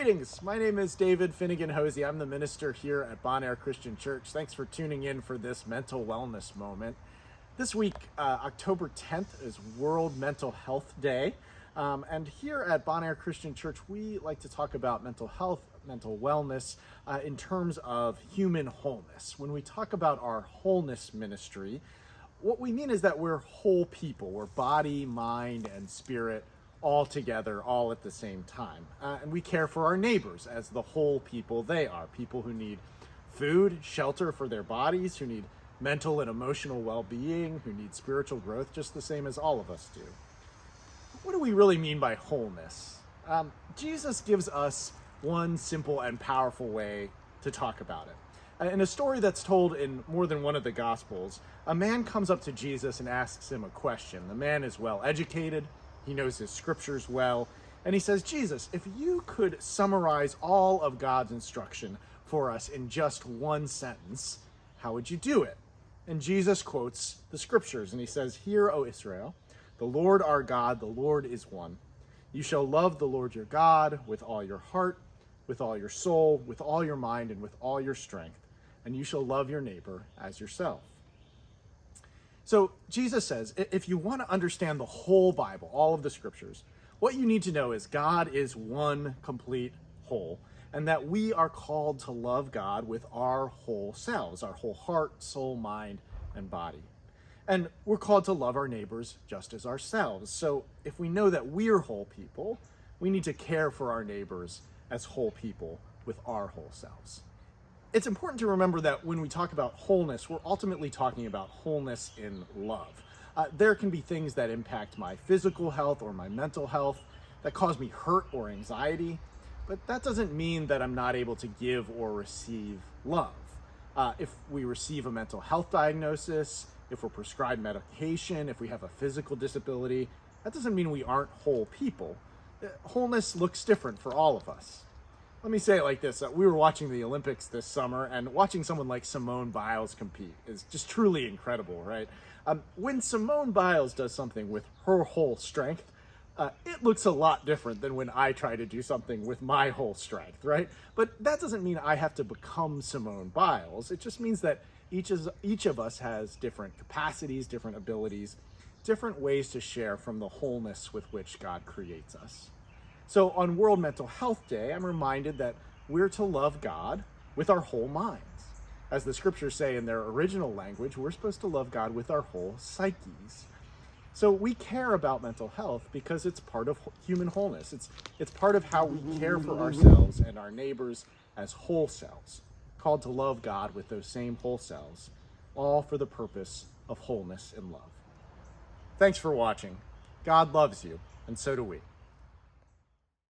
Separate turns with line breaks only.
Greetings, my name is David Finnegan-Hosey. I'm the minister here at Bon Air Christian Church. Thanks for tuning in for this mental wellness moment. This week, October 10th, is World Mental Health Day. And here at Bon Air Christian Church, we like to talk about mental health, mental wellness in terms of human wholeness. When we talk about our wholeness ministry, what we mean is that we're whole people. We're body, mind, and spirit all together, all at the same time. And we care for our neighbors as the whole people they are. People who need food, shelter for their bodies, who need mental and emotional well-being, who need spiritual growth, just the same as all of us do. What do we really mean by wholeness? Jesus gives us one simple and powerful way to talk about it. In a story that's told in more than one of the Gospels, a man comes up to Jesus and asks him a question. The man is well educated, he knows his scriptures well, and he says, Jesus, if you could summarize all of God's instruction for us in just one sentence, how would you do it? And Jesus quotes the scriptures, and he says, Hear, O Israel, the Lord our God, the Lord is one. You shall love the Lord your God with all your heart, with all your soul, with all your mind, and with all your strength, and you shall love your neighbor as yourself. So Jesus says, if you want to understand the whole Bible, all of the scriptures, what you need to know is God is one complete whole, and that we are called to love God with our whole selves, our whole heart, soul, mind, and body. And we're called to love our neighbors just as ourselves. So if we know that we're whole people, we need to care for our neighbors as whole people with our whole selves. It's important to remember that when we talk about wholeness, we're ultimately talking about wholeness in love. There can be things that impact my physical health or my mental health that cause me hurt or anxiety, but that doesn't mean that I'm not able to give or receive love. If we receive a mental health diagnosis, if we're prescribed medication, if we have a physical disability, that doesn't mean we aren't whole people. Wholeness looks different for all of us. Let me say it like this. We were watching the Olympics this summer, and watching someone like Simone Biles compete is just truly incredible, right? When Simone Biles does something with her whole strength, it looks a lot different than when I try to do something with my whole strength, right? But that doesn't mean I have to become Simone Biles. It just means that each of us has different capacities, different abilities, different ways to share from the wholeness with which God creates us. So on World Mental Health Day, I'm reminded that we're to love God with our whole minds. As the scriptures say in their original language, we're supposed to love God with our whole psyches. So we care about mental health because it's part of human wholeness. It's part of how we care for ourselves and our neighbors as whole selves, called to love God with those same whole selves, all for the purpose of wholeness and love. Thanks for watching. God loves you, and so do we.